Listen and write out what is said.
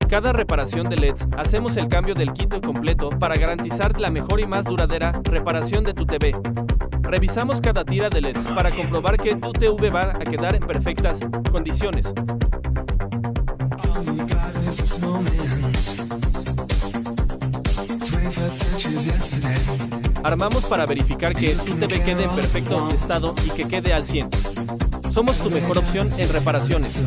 Cada reparación de LEDs, hacemos el cambio del kit completo para garantizar la mejor y más duradera reparación de tu TV. Revisamos cada tira de LEDs para comprobar que tu TV va a quedar en perfectas condiciones. Armamos para verificar que tu TV quede en perfecto estado y que quede al 100. Somos tu mejor opción en reparaciones.